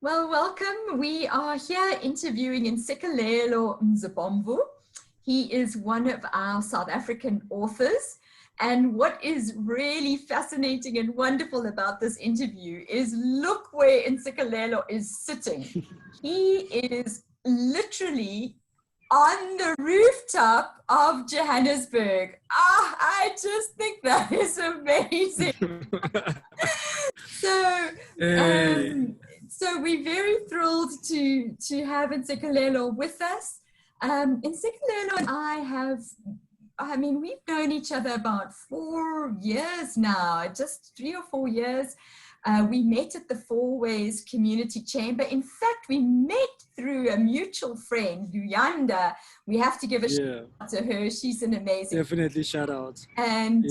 Well, welcome. We are here interviewing Ntsikelelo Mzibomvu. He is one of our South African authors. And what is really fascinating and wonderful about this interview is look where Ntsikelelo is sitting. He is literally on the rooftop of Johannesburg. I just think that is amazing. So, Hey. so we're very thrilled to have Ntsikelelo with us. Ntsikelelo and we've known each other about 4 years now, just 3 or 4 years. We met at the Four Ways Community Chamber. In fact, we met through a mutual friend, Luyanda. We have to give a shout out to her. She's an amazing. Definitely shout out. And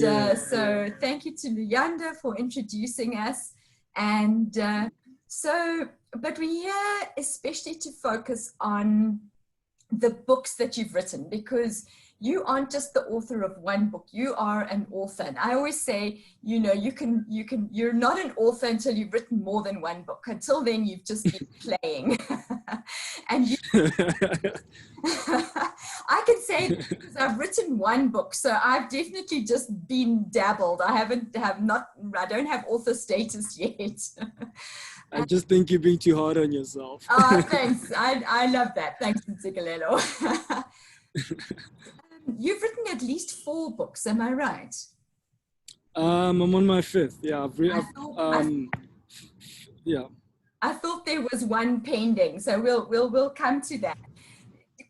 thank you to Luyanda for introducing us. And but we're here especially to focus on the books that you've written, because you aren't just the author of one book, you are an author. And I always say, you're not an author until you've written more than one book. Until then, you've just been playing. And I can say that because I've written one book, so I've definitely just been dabbled. I don't have author status yet. I just think you're being too hard on yourself. Oh, thanks. I love that. Thanks, Ntsikelelo. You've written at least 4 books, am I right? I'm on my 5th. Yeah, I thought there was one pending, so we'll come to that.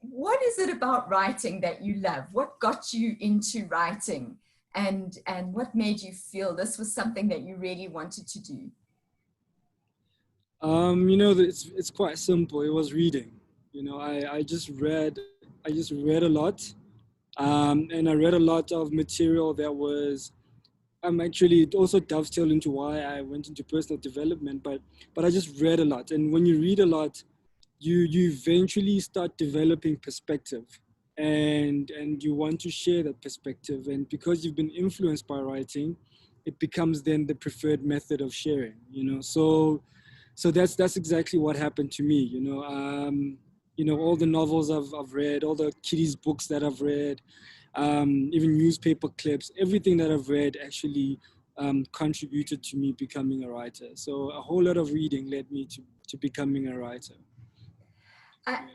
What is it about writing that you love? What got you into writing, and what made you feel this was something that you really wanted to do? It's quite simple. It was reading. I just read a lot. And I read a lot of material that was, actually, it also dovetailed into why I went into personal development, but I just read a lot. And when you read a lot, you eventually start developing perspective, and you want to share that perspective. And because you've been influenced by writing, it becomes then the preferred method of sharing, So that's exactly what happened to me, all the novels I've read, all the kiddies books that I've read, even newspaper clips, everything that I've read actually contributed to me becoming a writer. So a whole lot of reading led me to becoming a writer.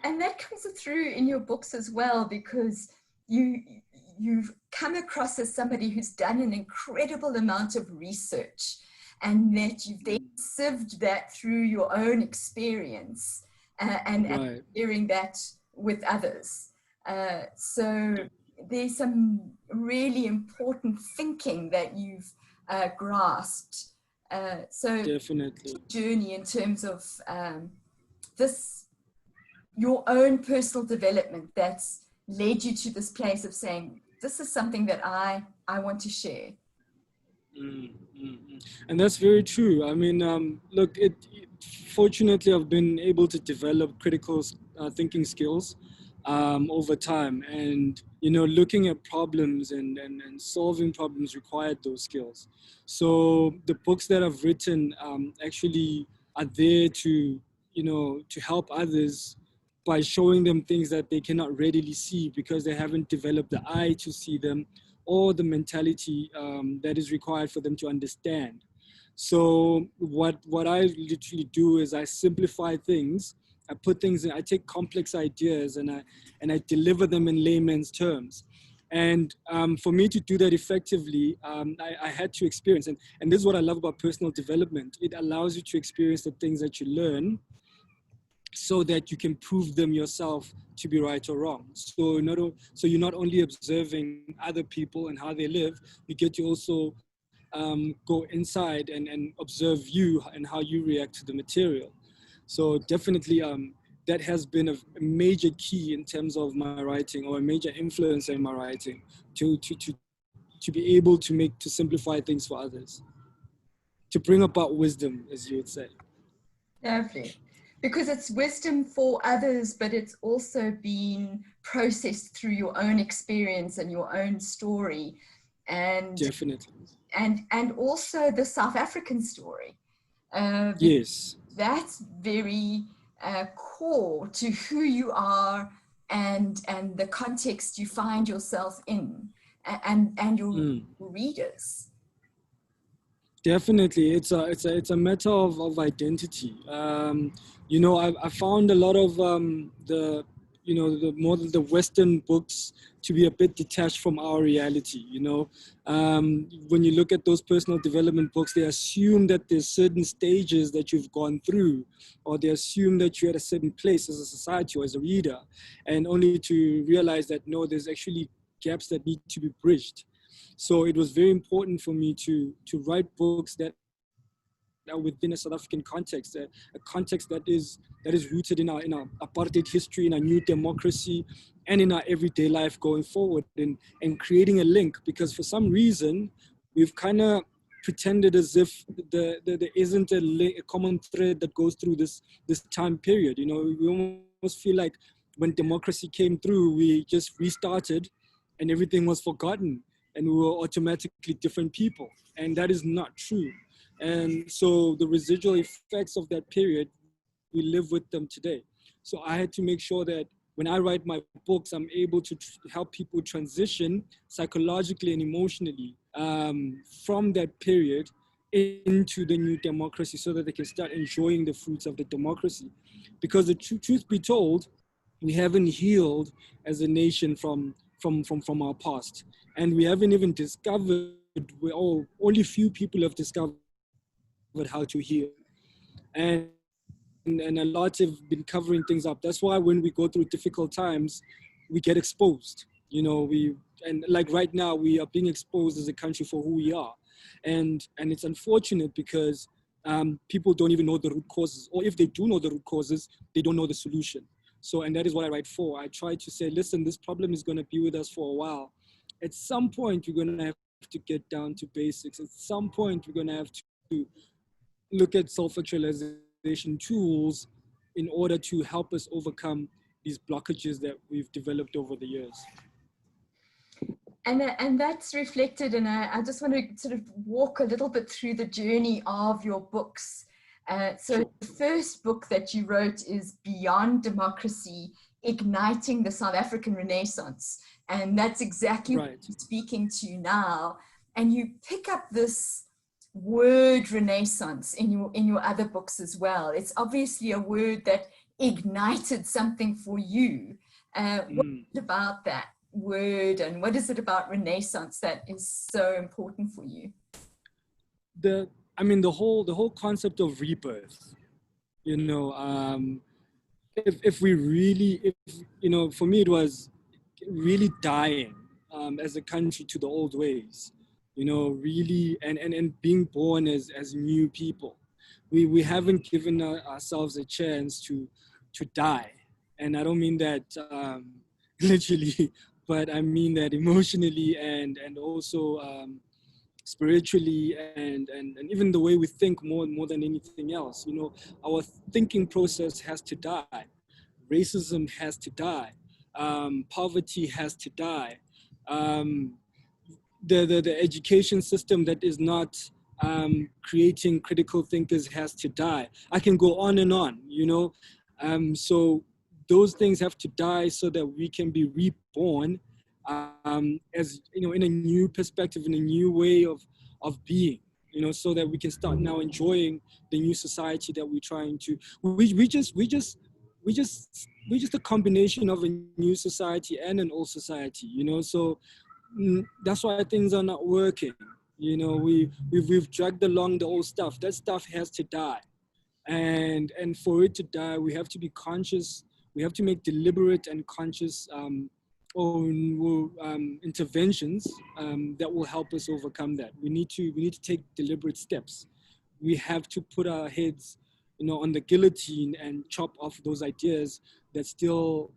And that comes through in your books as well, because you've come across as somebody who's done an incredible amount of research, and that you've then sieved that through your own experience. And sharing that with others. So there's some really important thinking that you've grasped. So definitely journey in terms of your own personal development that's led you to this place of saying, this is something that I want to share. And that's very true. I mean, look, fortunately, I've been able to develop critical thinking skills over time. And, looking at problems and solving problems required those skills. So the books that I've written actually are there to help others by showing them things that they cannot readily see because they haven't developed the eye to see them, or the mentality that is required for them to understand. So what I literally do is I simplify things. I put things in, I take complex ideas and I deliver them in layman's terms. And for me to do that effectively, I had to experience, and this is what I love about personal development. It allows you to experience the things that you learn so that you can prove them yourself to be right or wrong. So you're not only observing other people and how they live, you get to also go inside and observe you and how you react to the material. So definitely that has been a major key in terms of my writing, or a major influence in my writing, to be able to simplify things for others, to bring about wisdom, as you would say. Lovely. Because it's wisdom for others, but it's also been processed through your own experience and your own story. And definitely. And also the South African story. Yes. that's very core to who you are and the context you find yourself in and your Mm. readers. Definitely, it's a matter of identity. You know, I found a lot of the you know the more the Western books to be a bit detached from our reality. You know, when you look at those personal development books, they assume that there's certain stages that you've gone through, or they assume that you're at a certain place as a society or as a reader, and only to realize that no, there's actually gaps that need to be bridged. So it was very important for me to write books that are within a South African context, a context that is rooted in our apartheid history, in our new democracy, and in our everyday life going forward, and creating a link, because for some reason we've kind of pretended as if there isn't a common thread that goes through this time period. You know, we almost feel like when democracy came through, we just restarted and everything was forgotten and we were automatically different people. And that is not true. And so the residual effects of that period, we live with them today. So I had to make sure that when I write my books, I'm able to help people transition psychologically and emotionally from that period into the new democracy so that they can start enjoying the fruits of the democracy. Because the truth be told, we haven't healed as a nation from our past, and we haven't even discovered, only few people have discovered how to heal. And a lot have been covering things up. That's why when we go through difficult times, we get exposed. You know, like right now we are being exposed as a country for who we are. And it's unfortunate because people don't even know the root causes, or if they do know the root causes, they don't know the solution. So, and that is what I write for. I try to say, listen, this problem is going to be with us for a while. At some point, we're going to have to get down to basics. At some point, we're going to have to look at self-actualization tools in order to help us overcome these blockages that we've developed over the years. And that's reflected, and I just want to sort of walk a little bit through the journey of your books. So Sure. the first book that you wrote is Beyond Democracy, Igniting the South African Renaissance. And that's exactly what Right. you're speaking to now. And you pick up this word renaissance in your other books as well. It's obviously a word that ignited something for you. What Mm. is it about that word, and what is it about renaissance that is so important for you? The I mean the whole concept of rebirth. You know, if we really, if you know, for me it was really dying as a country to the old ways. You know, really, and being born as new people. We haven't given ourselves a chance to die, and I don't mean that literally, but I mean that emotionally and also spiritually and even the way we think more than anything else. You know, our thinking process has to die. Racism has to die. Poverty has to die. Um, the education system that is not creating critical thinkers has to die. I can go on and on, you know. So those things have to die so that we can be reborn as, you know, in a new perspective, in a new way of being, you know, so that we can start now enjoying the new society that we're trying to. We just a combination of a new society and an old society, you know. So that's why things are not working. You know, we've dragged along the old stuff. That stuff has to die, and for it to die, we have to be conscious. We have to make deliberate and conscious interventions that will help us overcome that. We need to take deliberate steps. We have to put our heads, you know, on the guillotine and chop off those ideas that still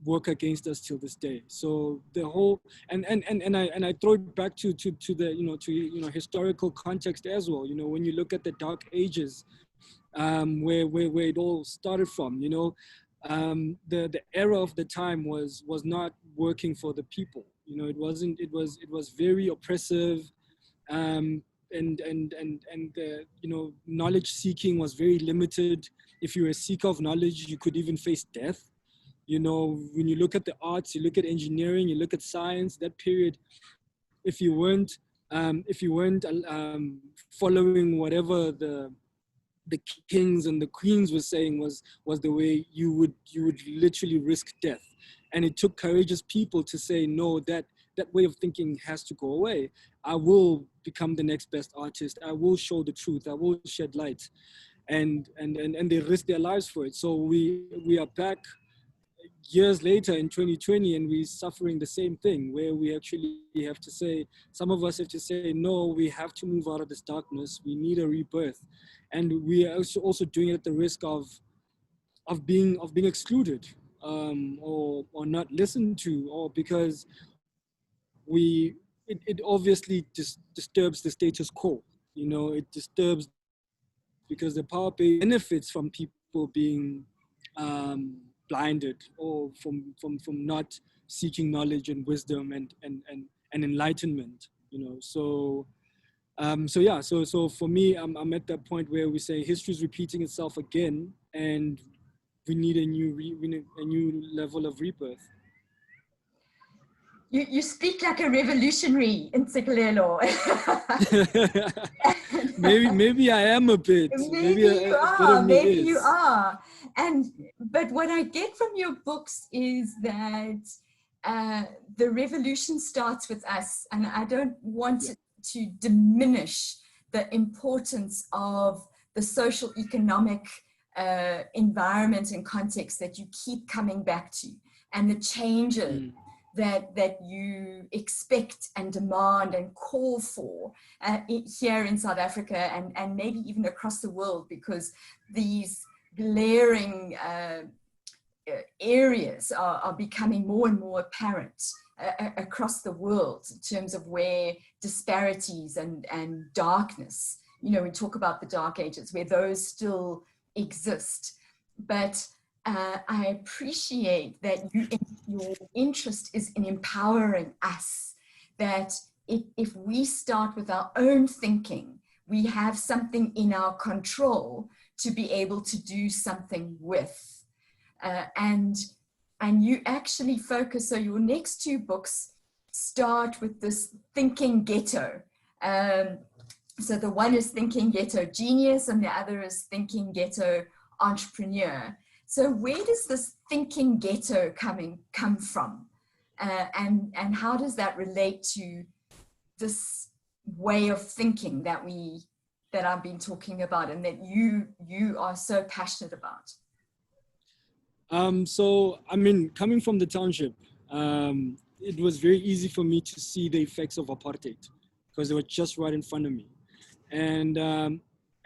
work against us till this day. So the whole and I throw it back to the, you know, to, you know, historical context as well. You know, when you look at the Dark Ages, where it all started from, you know, the era of the time was not working for the people. You know, it wasn't. It was very oppressive. Um, knowledge seeking was very limited. If you were a seeker of knowledge, you could even face death. When you look at the arts, you look at engineering, you look at science, that period, if you weren't following whatever the kings and the queens were saying, was the way, you would literally risk death. And it took courageous people to say, no, that way of thinking has to go away. I will become the next best artist. I will show the truth. I will shed light. And they risk their lives for it. So we are back years later in 2020, and we're suffering the same thing, where we actually have to say, some of us have to say, no, we have to move out of this darkness. We need a rebirth. And we are also doing it at the risk of being excluded, or not listened to, or because it obviously disturbs the status quo. It disturbs, because the power base benefits from people being blinded, or from not seeking knowledge and wisdom and enlightenment. So for me, I'm at that point where we say history is repeating itself again, and we need a new level of rebirth. You speak like a revolutionary, Ntsikelelo. maybe I am a bit. Maybe you are. Maybe you are. But what I get from your books is that the revolution starts with us, and I don't want it to diminish the importance of the social, economic environment and context that you keep coming back to, and the changes that you expect and demand and call for here in South Africa, and maybe even across the world, because these glaring areas are becoming more and more apparent across the world in terms of where disparities and darkness, we talk about the dark ages, where those still exist. But I appreciate that your interest is in empowering us, that if we start with our own thinking, we have something in our control to be able to do something with. And you actually focus, so your next two books start with this Thinking Ghetto. So the one is Thinking Ghetto Genius, and the other is Thinking Ghetto Entrepreneur. So where does this Thinking Ghetto come from? And how does that relate to this way of thinking that I've been talking about, and that you are so passionate about? So, coming from the township, it was very easy for me to see the effects of apartheid, because they were just right in front of me. And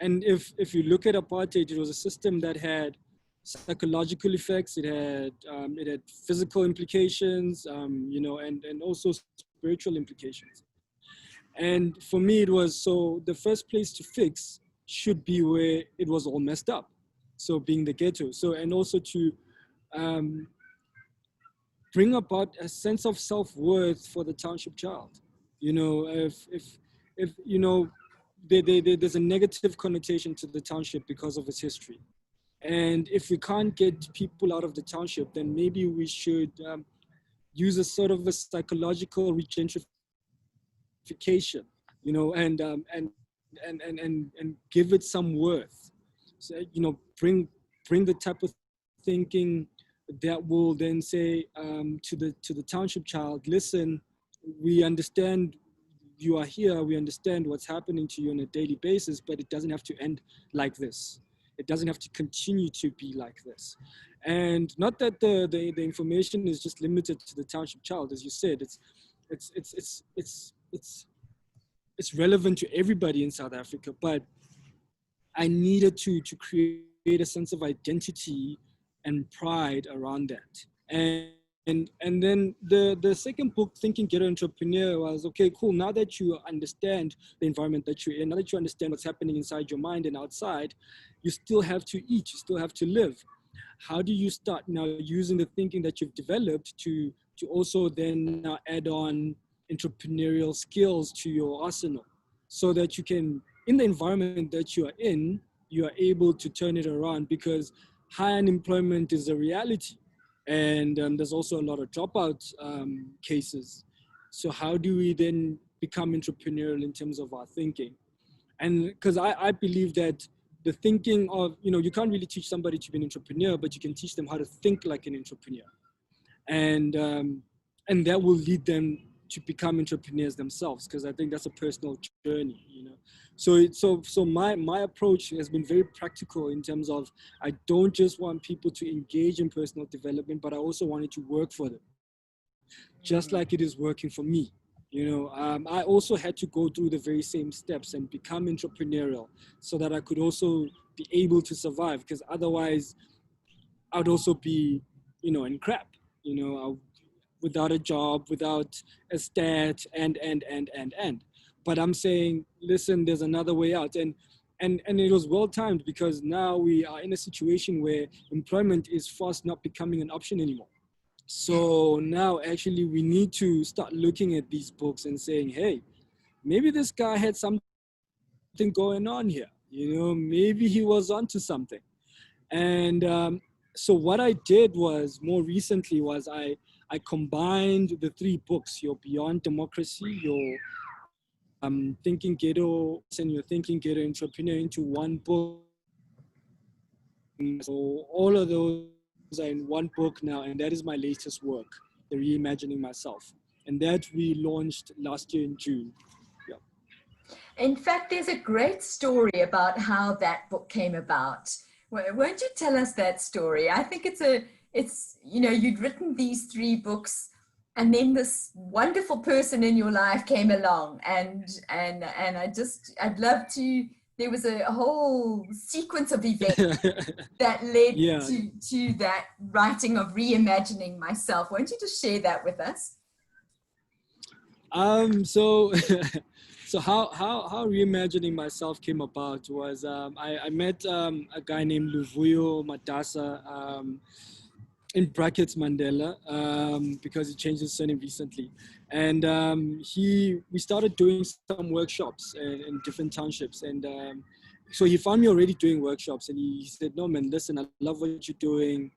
if you look at apartheid, it was a system that had psychological effects. It had physical implications, and also spiritual implications. And for me, it was, so the first place to fix should be where it was all messed up. So being the ghetto. So, and also to bring about a sense of self-worth for the township child. If there's a negative connotation to the township because of its history. And if we can't get people out of the township, then maybe we should use a sort of a psychological regentrification, and give it some worth. So, bring the type of thinking that will then say to the township child, listen, we understand you are here, we understand what's happening to you on a daily basis, but it doesn't have to end like this. It doesn't have to continue to be like this. And not that the information is just limited to the township child, as you said. It's relevant to everybody in South Africa, but I needed to create a sense of identity and pride around that. And then the second book, Thinking Ghetto Entrepreneur, was, okay, cool. Now that you understand the environment that you're in, now that you understand what's happening inside your mind and outside, you still have to eat, you still have to live. How do you start now using the thinking that you've developed to also then now add on entrepreneurial skills to your arsenal? so that you can, in the environment that you are in, you are able to turn it around, because high unemployment is a reality. And there's also a lot of dropout cases. So how do we then become entrepreneurial in terms of our thinking? And because I believe that the thinking of, you can't really teach somebody to be an entrepreneur, but you can teach them how to think like an entrepreneur. And that will lead them to become entrepreneurs themselves, because I think that's a personal journey. So my approach has been very practical in terms of, I don't just want people to engage in personal development, but I also want it to work for them, just like it is working for me. I also had to go through the very same steps and become entrepreneurial, so that I could also be able to survive, because otherwise I would also be, in crap, without a job, without a stat, and. But I'm saying, listen, there's another way out. And it was well timed, because now we are in a situation where employment is fast not becoming an option anymore. So now actually we need to start looking at these books and saying, hey, maybe this guy had something going on here. Maybe he was onto something. And so what I did was, more recently, was I combined the three books, your Beyond Democracy, your Thinking Ghetto, and your Thinking Ghetto Entrepreneur, into one book. So all of those are in one book now, and that is my latest work, the Reimagining Myself. And that we launched last year in June. Yeah. In fact, there's a great story about how that book came about. Won't you tell us that story? I think you'd written these three books, and then this wonderful person in your life came along, and I'd love to. There was a whole sequence of events that led to that writing of Reimagining Myself. Won't you just share that with us? So how Reimagining Myself came about was, I met a guy named Luvuyo Matasa, in brackets Mandela, because he changed his surname recently. And we started doing some workshops in different townships. And so he found me already doing workshops, and he said, no, man, listen, I love what you're doing.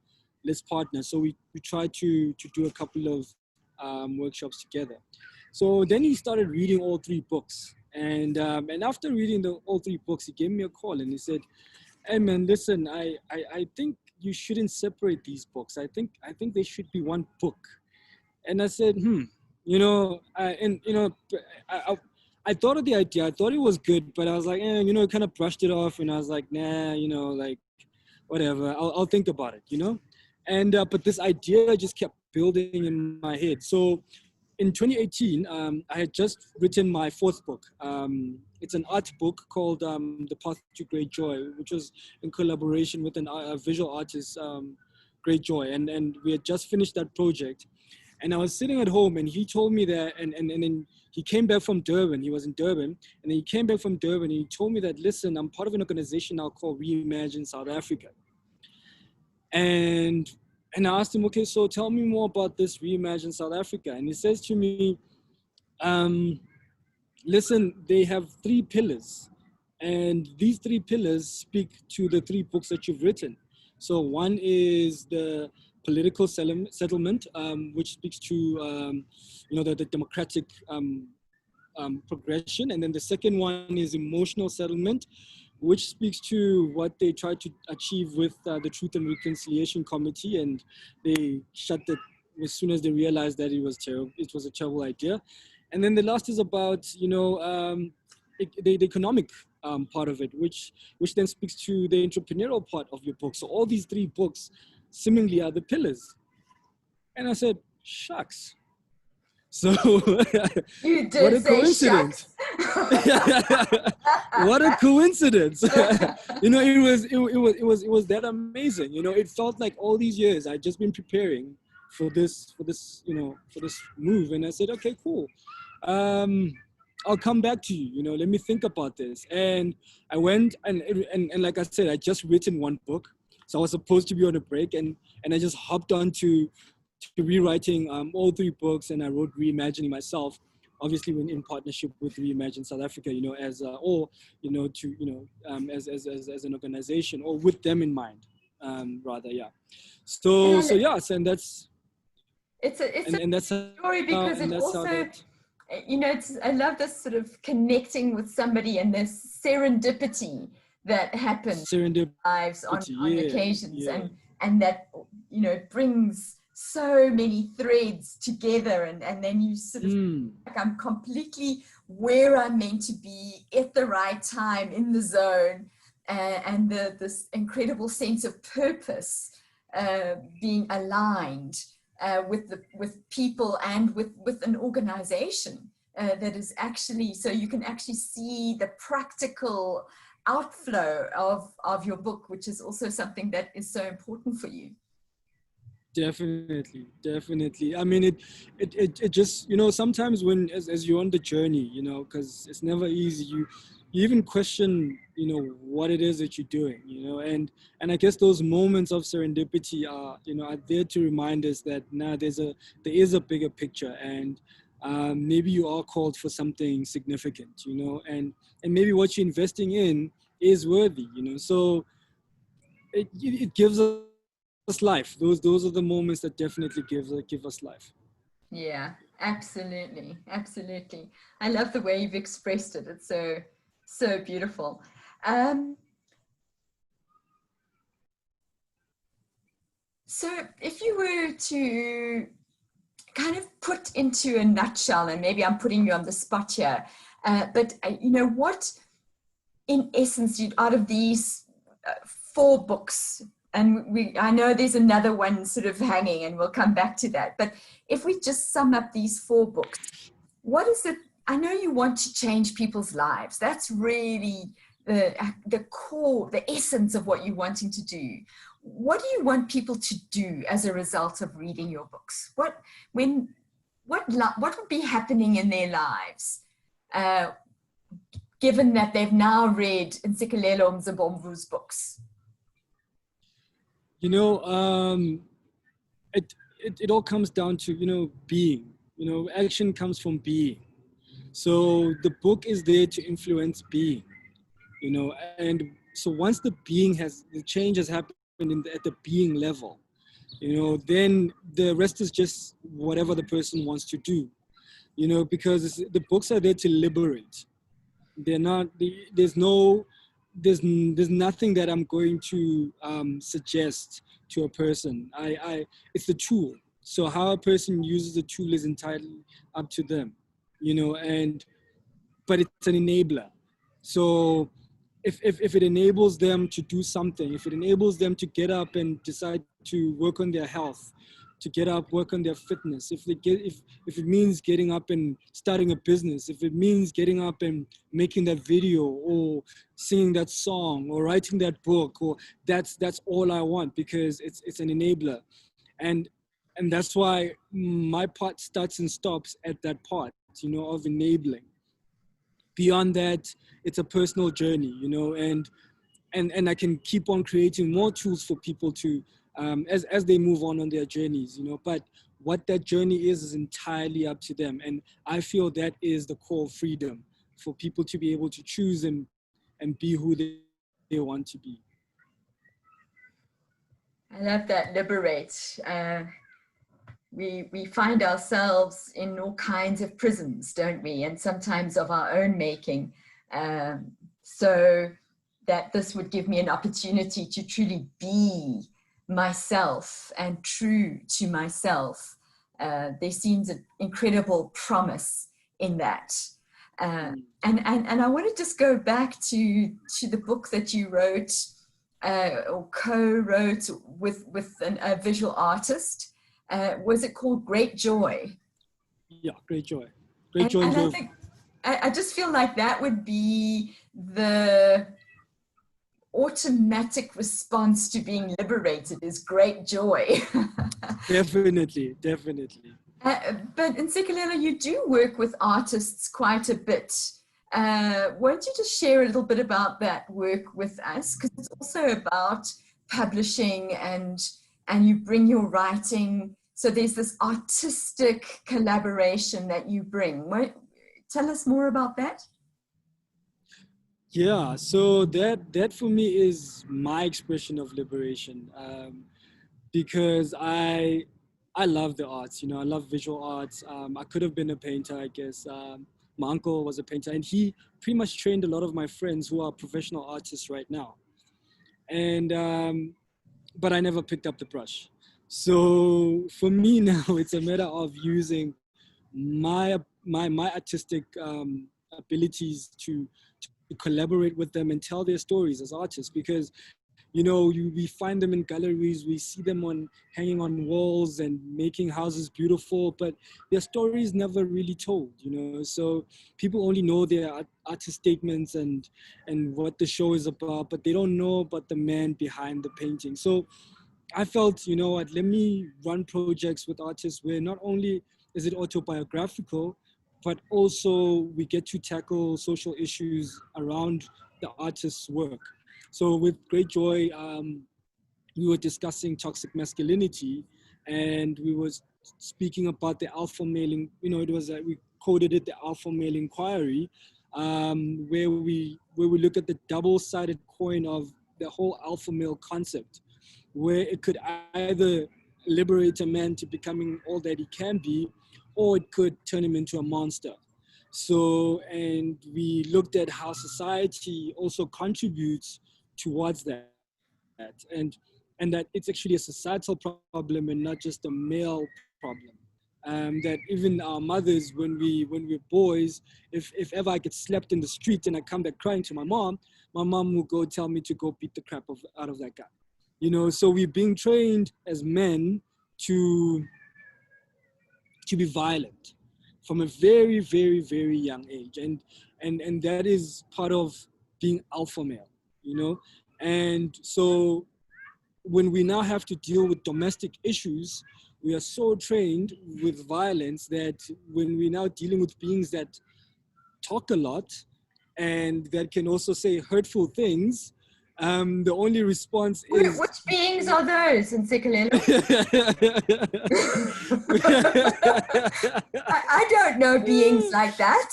Let's partner. So we tried to do a couple of workshops together. So then he started reading all three books. And after reading all three books, he gave me a call and he said, hey man, listen, I think you shouldn't separate these books. I think they should be one book. And I said, I thought of the idea. I thought it was good, but I was like, kind of brushed it off. And I was like, nah, like whatever, I'll think about it, And, but this idea just kept building in my head. So in 2018, I had just written my fourth book. It's an art book called The Path to Great Joy, which was in collaboration with a visual artist, Great Joy. And we had just finished that project. And I was sitting at home, and he told me that, and then he came back from Durban. He was in Durban. And then he came back from Durban, and he told me that, listen, I'm part of an organization now called Reimagine South Africa. And I asked him, okay, so tell me more about this Reimagine South Africa. And he says to me, listen, they have three pillars. And these three pillars speak to the three books that you've written. So one is the political settlement, which speaks to, the democratic progression. And then the second one is emotional settlement, which speaks to what they tried to achieve with the Truth and Reconciliation Committee, and they shut it as soon as they realized that it was terrible. It was a terrible idea. And then the last is about, the economic part of it, which then speaks to the entrepreneurial part of your book. So all these three books seemingly are the pillars. And I said, shucks. So you did what a say coincidence. What a coincidence. It was that amazing. It felt like all these years I'd just been preparing for this move. And I said, okay, cool. I'll come back to you, let me think about this. And I went and like I said, I just written one book. So I was supposed to be on a break, and I just hopped on to rewriting all three books, and I wrote Reimagining Myself. obviously when in partnership with Reimagine South Africa, you know, as or you know to you know as an organization, or with them in mind, rather, yeah. And So yes, and that's it's a and that's story how because it also, that you know, I love this sort of connecting with somebody and this serendipity that happens serendipity. lives on Yeah, occasions, yeah. and that, you know, brings so many threads together, and then you sort of like, I'm completely where I'm meant to be at the right time in the zone, and this incredible sense of purpose being aligned with people and with an organization that is actually, so you can actually see the practical outflow of your book, which is also something that is so important for you. Definitely. I mean, it just, you know, sometimes when, as you're on the journey, you know, because it's never easy, you even question, you know, what it is that you're doing, you know, and I guess those moments of serendipity are, you know, are there to remind us that now there is a bigger picture, and maybe you are called for something significant, you know, and maybe what you're investing in is worthy, you know. So it gives us life. Those are the moments that definitely give us life. Yeah, absolutely. I love the way you've expressed it. It's so beautiful. So if you were to kind of put into a nutshell, and maybe I'm putting you on the spot here, but you know, what in essence, out of these 4 books, and I know there's another one sort of hanging, and we'll come back to that, but if we just sum up these 4 books, what is it? I know you want to change people's lives. That's really the core, the essence of what you're wanting to do. What do you want people to do as a result of reading your books? What would be happening in their lives, given that they've now read Ntsikelelo Mzibomvu's books? You know, it all comes down to, you know, being. You know, action comes from being. So the book is there to influence being, you know, and so once the change has happened at the being level, you know, then the rest is just whatever the person wants to do, you know, because the books are there to liberate. They're not, there's nothing that I'm going to suggest to a person. It's the tool. So how a person uses the tool is entirely up to them, you know, but it's an enabler. So if it enables them to do something, if it enables them to get up and decide to work on their health, to get up, work on their fitness, if it means getting up and starting a business, if it means getting up and making that video or singing that song or writing that book, or that's all I want, because it's an enabler. And that's why my part starts and stops at that part, you know, of enabling. Beyond that, it's a personal journey, you know, and I can keep on creating more tools for people to, as they move on their journeys, you know, but what that journey is entirely up to them. And I feel that is the core of freedom, for people to be able to choose and be who they want to be. I love that, liberate. We find ourselves in all kinds of prisons, don't we? And sometimes of our own making. So that this would give me an opportunity to truly be myself and true to myself. There seems an incredible promise in that. And I want to just go back to the book that you wrote or co-wrote with a visual artist. Was it called Great Joy? Yeah, Great Joy. Great Joy. And I think, I just feel like that would be the automatic response to being liberated, is great joy. Definitely. But Ntsikelelo, you do work with artists quite a bit. Won't you just share a little bit about that work with us? Because it's also about publishing, and you bring your writing. So there's this artistic collaboration that you bring. tell us more about that? Yeah, so that for me is my expression of liberation, because I love the arts. You know, I love visual arts. I could have been a painter, I guess. My uncle was a painter, and he pretty much trained a lot of my friends who are professional artists right now. And but I never picked up the brush. So for me now, it's a matter of using my artistic abilities to collaborate with them and tell their stories as artists, because we find them in galleries, we see them on hanging on walls and making houses beautiful, but their stories never really told. So people only know their artist statements and what the show is about, but they don't know about the man behind the painting. So I felt, you know what, let me run projects with artists where not only is it autobiographical, but also we get to tackle social issues around the artist's work. So with great joy, we were discussing toxic masculinity, and we were speaking about the alpha male. It was we coded it the alpha male inquiry, where we look at the double-sided coin of the whole alpha male concept, where it could either liberate a man to becoming all that he can be, or it could turn him into a monster. So, and we looked at how society also contributes towards that, and that it's actually a societal problem and not just a male problem. That even our mothers, when we're boys, if ever I get slapped in the street and I come back crying to my mom will go tell me to go beat the crap out of that guy. So we're being trained as men to be violent from a very, very, very young age, and that is part of being alpha male. And so when we now have to deal with domestic issues, we are so trained with violence that when we're now dealing with beings that talk a lot and that can also say hurtful things, the only response is Which beings are those, Ntsikelelo? I don't know beings like that.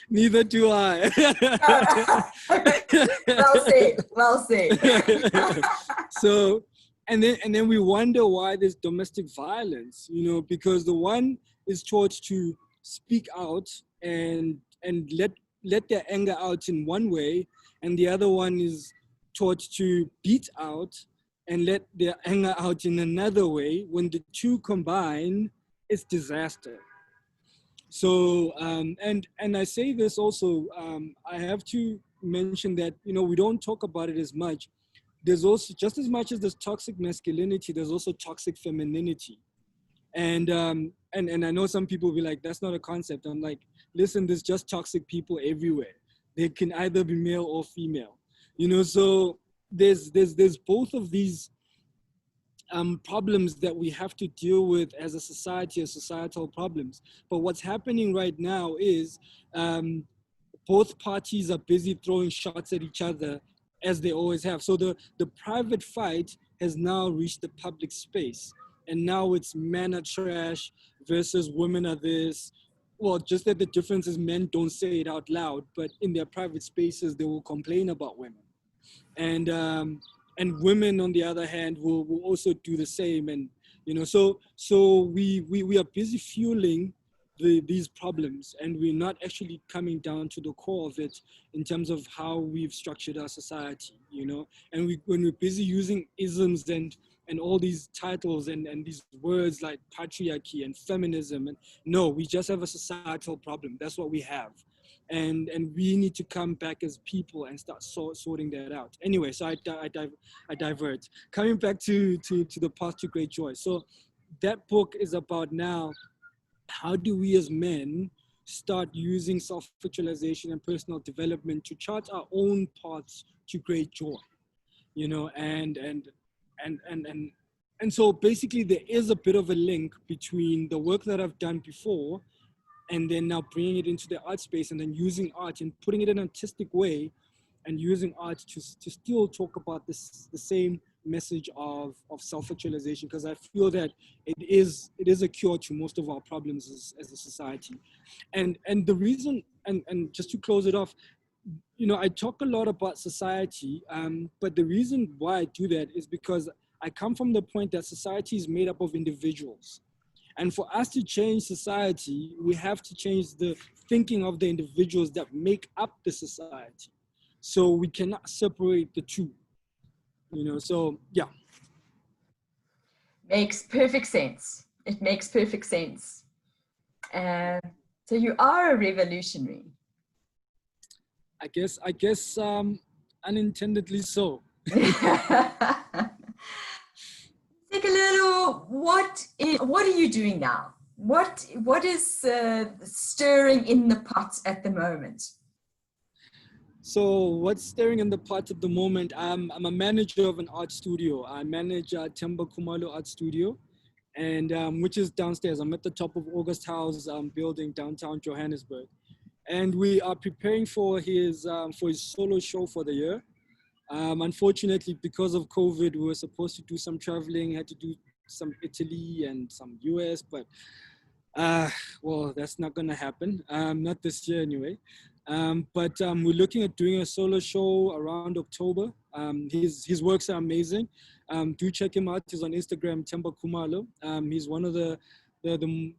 Neither do I. Well said, well said. So, and then we wonder why there's domestic violence, because the one is taught to speak out and let their anger out in one way, and the other one is taught to beat out and let their anger out in another way. When the two combine, it's disaster. So and I say this also, I have to mention that we don't talk about it as much. There's also, just as much as there's toxic masculinity, there's also toxic femininity. And I know some people will be like, that's not a concept. I'm like, listen, there's just toxic people everywhere. They can either be male or female. So there's both of these problems that we have to deal with as a society, as societal problems. But what's happening right now is both parties are busy throwing shots at each other, as they always have. So the private fight has now reached the public space. And now it's men are trash versus women are this. Well, just that the difference is men don't say it out loud, but in their private spaces, they will complain about women. And women, on the other hand, will also do the same. And so we are busy fueling these problems, and we're not actually coming down to the core of it in terms of how we've structured our society. And when we're busy using isms and all these titles and these words like patriarchy and feminism, and no, we just have a societal problem. That's what we have. And we need to come back as people and start sorting that out. Anyway, so I divert. Coming back to the path to great joy. So that book is about now, how do we as men start using self-actualization and personal development to chart our own paths to great joy, and so basically there is a bit of a link between the work that I've done before and then now bringing it into the art space, and then using art and putting it in an artistic way, and using art to still talk about the same message of self-actualization, because I feel that it is a cure to most of our problems as a society. And the reason, and just to close it off, I talk a lot about society, but the reason why I do that is because I come from the point that society is made up of individuals. And for us to change society, we have to change the thinking of the individuals that make up the society. So we cannot separate the two, so yeah. Makes perfect sense. It makes perfect sense. So you are a revolutionary. I guess unintendedly so. Ntsikelelo, what are you doing now? What is stirring in the pot at the moment? So what's stirring in the pot at the moment? I'm a manager of an art studio. I manage Themba Khumalo Art Studio, and which is downstairs. I'm at the top of August House building downtown Johannesburg, and we are preparing for his solo show for the year. Unfortunately, because of COVID, we were supposed to do some traveling, had to do some Italy and some US, but well, that's not going to happen. Not this year anyway. But we're looking at doing a solo show around October. His works are amazing. Do check him out. He's on Instagram, Themba Khumalo. He's one of the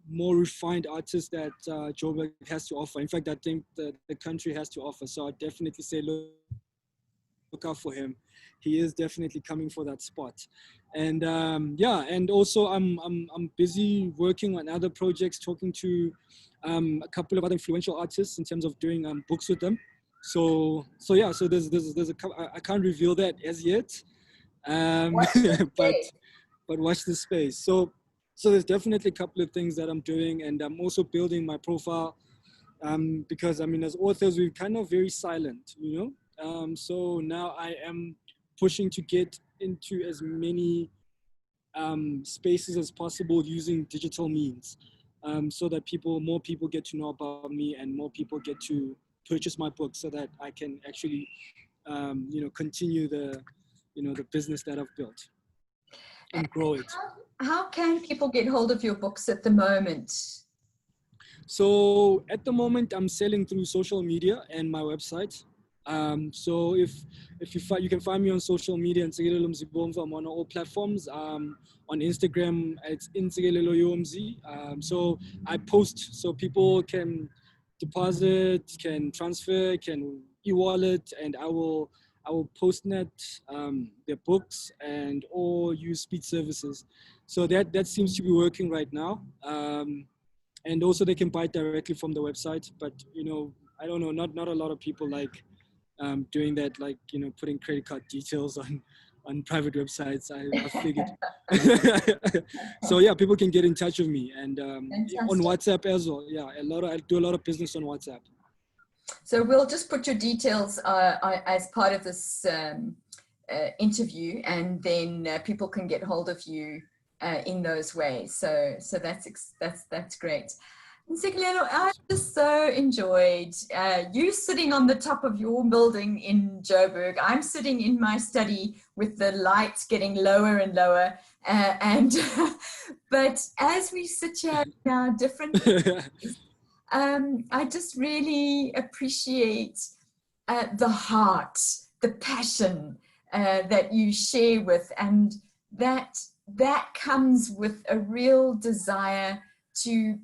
more refined artists that Joburg has to offer. In fact, I think the country has to offer. So I definitely say look out for him. He is definitely coming for that spot. And yeah, and also I'm busy working on other projects, talking to a couple of other influential artists in terms of doing books with them. So yeah, so there's a I can't reveal that as yet, but watch the space. So there's definitely a couple of things that I'm doing, and I'm also building my profile, because I mean, as authors, we're kind of very silent, so now I am pushing to get into as many spaces as possible using digital means, so that more people get to know about me, and more people get to purchase my book, so that I can actually, continue the business that I've built and grow it. How can people get hold of your books at the moment? So at the moment, I'm selling through social media and my website. So if you can find me on social media, Ntsikelelo Mzibomvu, I'm on all platforms. On Instagram, it's Ntsikelelo Mzibomvu. So I post so people can deposit, can transfer, can e-wallet, and I will postnet their books and or use speed services. So that seems to be working right now. And also they can buy it directly from the website, but I don't know, not a lot of people like doing that, like putting credit card details on private websites. I figured. So yeah, people can get in touch with me, and on WhatsApp as well. Yeah, I do a lot of business on WhatsApp. So we'll just put your details as part of this interview, and then people can get hold of you in those ways. So that's great. Ntsikelelo, I just so enjoyed you sitting on the top of your building in Joburg. I'm sitting in my study with the lights getting lower and lower. But as we sit here in our different places, I just really appreciate the heart, the passion that you share with, and that comes with a real desire to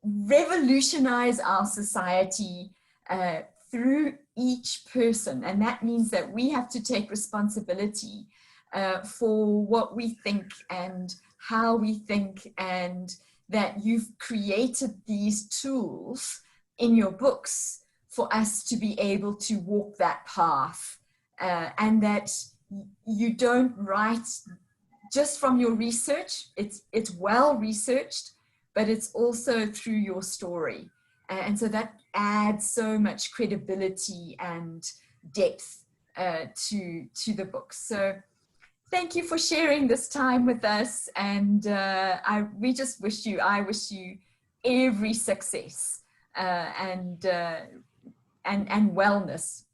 revolutionize our society through each person. And that means that we have to take responsibility for what we think and how we think, and that you've created these tools in your books for us to be able to walk that path, and that you don't write just from your research. It's well researched, but it's also through your story. And so that adds so much credibility and depth to the book. So thank you for sharing this time with us. And we just wish you, I wish you every success and wellness.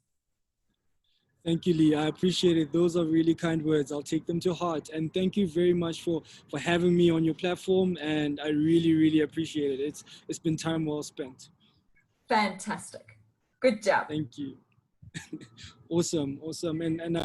Thank you, Lee. I appreciate it. Those are really kind words. I'll take them to heart. And thank you very much for having me on your platform. And I really, really appreciate it. It's been time well spent. Fantastic. Good job. Thank you. Awesome. And